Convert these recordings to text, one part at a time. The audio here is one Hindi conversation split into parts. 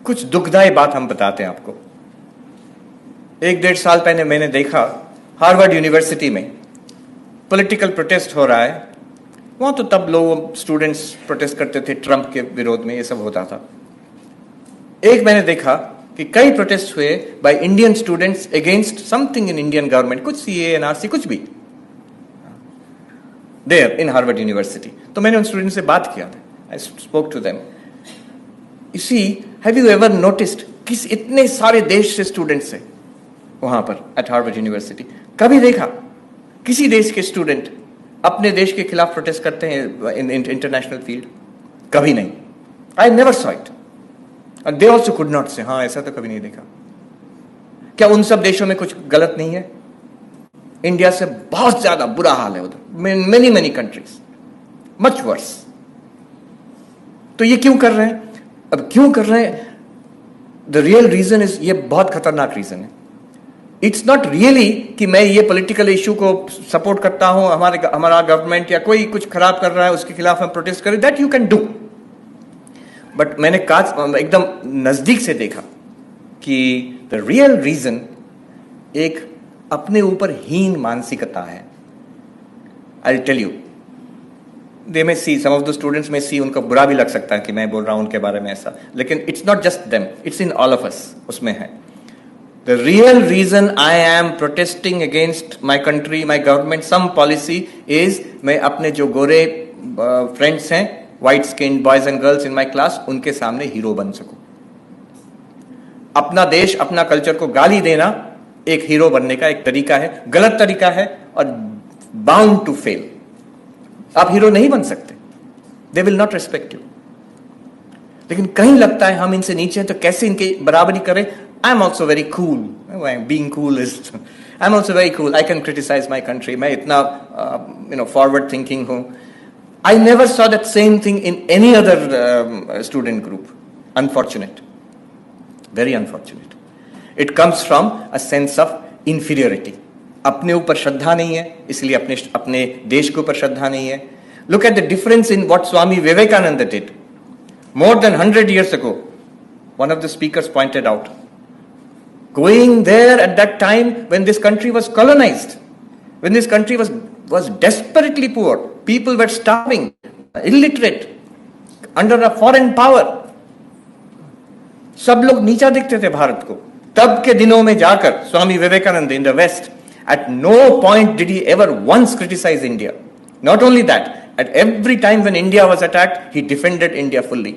कुछ दुखदाई बात हम बताते हैं आपको। 1-1.5 साल पहले मैंने देखा हार्वर्ड यूनिवर्सिटी में पॉलिटिकल प्रोटेस्ट हो रहा है। वहां तो तब लोग स्टूडेंट्स प्रोटेस्ट करते थे, ट्रंप के विरोध में ये सब होता था। एक मैंने देखा कि कई प्रोटेस्ट हुए by Indian students against something in Indian government, कुछ सीए एनआरसी कुछ भी, देयर इन हार्वर्ड यूनिवर्सिटी। तो मैंने उन स्टूडेंट से बात किया, I spoke to them. You see, have you ever noticed किस इतने सारे देश से स्टूडेंट्स हैं वहां पर एट हार्वर्ड यूनिवर्सिटी? कभी देखा किसी देश के स्टूडेंट अपने देश के खिलाफ प्रोटेस्ट करते हैं इन इंटरनेशनल फील्ड? कभी नहीं। I never saw it and they also could not से, हाँ ऐसा तो कभी नहीं देखा। क्या उन सब देशों में कुछ गलत नहीं है? इंडिया से बहुत ज्यादा बुरा हाल है उधर, many many countries much worse. तो ये क्यों कर रहे हैं? अब क्यों कर रहे हैं? द रियल रीजन इज, ये बहुत खतरनाक रीजन है। इट्स नॉट रियली कि मैं ये पॉलिटिकल इशू को सपोर्ट करता हूं, हमारा गवर्नमेंट या कोई कुछ खराब कर रहा है उसके खिलाफ हम प्रोटेस्ट करें, that you can do. But मैंने एकदम नजदीक से देखा कि द रियल रीजन एक अपने ऊपर हीन मानसिकता है। आई टेल यू, दे में सी, सम ऑफ द स्टूडेंट्स में सी, उनको बुरा भी लग सकता है कि मैं बोल रहा हूं उनके बारे में ऐसा, लेकिन it's not just them, it's in all of us, उसमें है। The real reason I am protesting against my country, my government, some policy is, मैं अपने जो गोरे फ्रेंड्स हैं, white skin boys and girls in my class, उनके सामने हीरो बन सकूं। अपना देश, अपना कल्चर को गाली देना एक हीरो बनने का एक तरीका है, गलत तरीका है और बाउंड टू फेल। आप हीरो नहीं बन सकते, they will not respect you. लेकिन कहीं लगता है हम इनसे नीचे हैं तो कैसे इनकी बराबरी करें। I am also very cool, being cool is, I am also very cool, I can criticise my country, मैं इतना फॉरवर्ड थिंकिंग हूं। I never saw that same thing in any other student group. Unfortunate. Very unfortunate. It comes from a sense of inferiority. अपने ऊपर श्रद्धा नहीं है, इसलिए अपने देश के ऊपर श्रद्धा नहीं है। Look at the difference in what Swami Vivekananda did. More than 100 years ago, one of the speakers pointed out, going there at that time when this country was colonized, when this country was desperately poor, people were starving, illiterate, under a foreign power, सब लोग नीचा दिखते थे भारत को। तब के दिनों में जाकर Swami Vivekananda in the West, at no point did he ever once criticize India. Not only that, at every time when India was attacked, he defended India fully.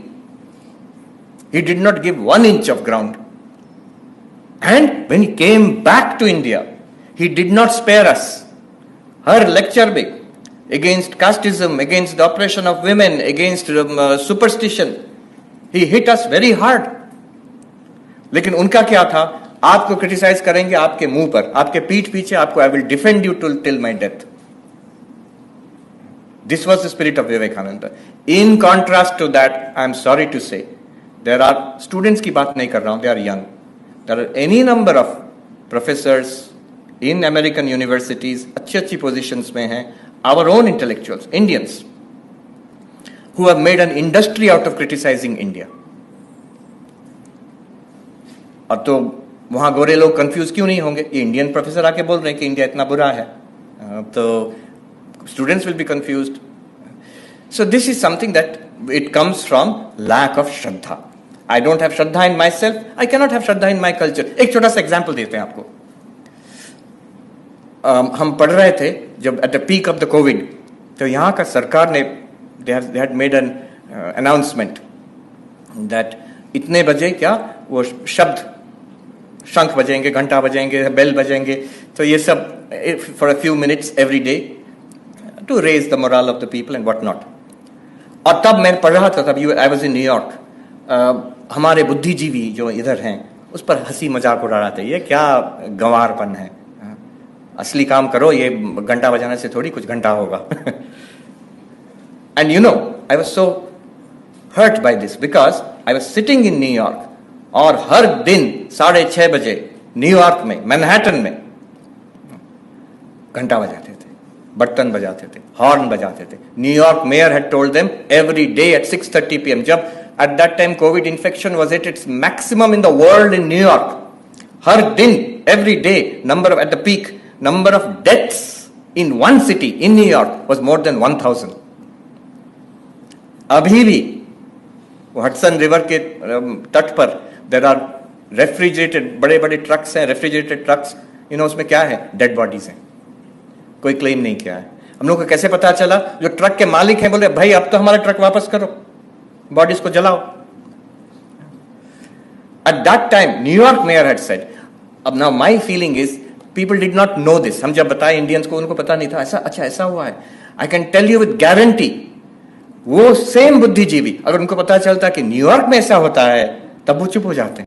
He did not give 1 inch of ground. And when he came back to India, he did not spare us. Her lecture में against casteism, against the oppression of women, against superstition, he hit us very hard. लेकिन उनका क्या था? आपको क्रिटिसाइज करेंगे आपके मुंह पर, आपके पीठ पीछे, आपको I will defend you till my death. This was the spirit of Vivekananda. In contrast to that, I am sorry to say, there are students की बात नहीं कर रहा हूं, they are young, there are any number of professors in American universities, अच्छी अच्छी पोजिशंस में हैं, our own intellectuals, Indians, who have made an industry out of criticizing India. और तो वहां गोरे लोग कंफ्यूज क्यों नहीं होंगे? ये इंडियन प्रोफेसर आके बोल रहे हैं कि इंडिया इतना बुरा है, तो students will be confused. So this is something that it comes from lack of shraddha. I don't have shraddha in myself, I cannot have shraddha in my culture. एक छोटा सा एग्जाम्पल देते हैं आपको। हम पढ़ रहे थे जब at the peak of the Covid, तो यहाँ का सरकार ने they had made an announcement that इतने बजे क्या वो शब्द, शंख बजेंगे, घंटा बजेंगे, बेल बजेंगे, तो ये सब for a few minutes every day to raise the moral of the people and what not. और तब मैं पढ़ रहा था, तब आई वाज इन न्यूयॉर्क, हमारे बुद्धिजीवी जो इधर हैं उस पर हंसी मजाक उड़ा रहा था, ये क्या गंवारपन है, असली काम करो, ये घंटा बजाने से थोड़ी कुछ घंटा होगा। And you know, I was so hurt by this because I was sitting in New York, और हर दिन 6:30 बजे न्यूयॉर्क में, मैनहट्टन में घंटा बजाते थे, बर्तन बजाते थे, हॉर्न बजाते थे। New York mayor had told them every day at 6:30 PM, जब At that time, COVID infection was at its maximum in the world in New York. हर दिन, every day, at the peak, number of deaths in one city in New York was more than 1,000. अभी भी हडसन रिवर के तट पर there are refrigerated, बड़े बड़े ट्रक्स हैं, रेफ्रिजरेटेड ट्रक्स, उसमें क्या है? डेड बॉडीज हैं, कोई क्लेम नहीं किया है। हम लोग को कैसे पता चला? जो ट्रक के मालिक हैं बोले भाई अब तो हमारा ट्रक वापस करो, बॉडीज को जलाओ। At that time, New York mayor had said, अब now my feeling is people did not know this. हम जब बताए इंडियंस को, उनको पता नहीं था ऐसा हुआ है। I can tell you with guarantee, वो सेम बुद्धिजीवी अगर उनको पता चलता कि न्यूयॉर्क में ऐसा होता है तब वो चुप हो जाते हैं।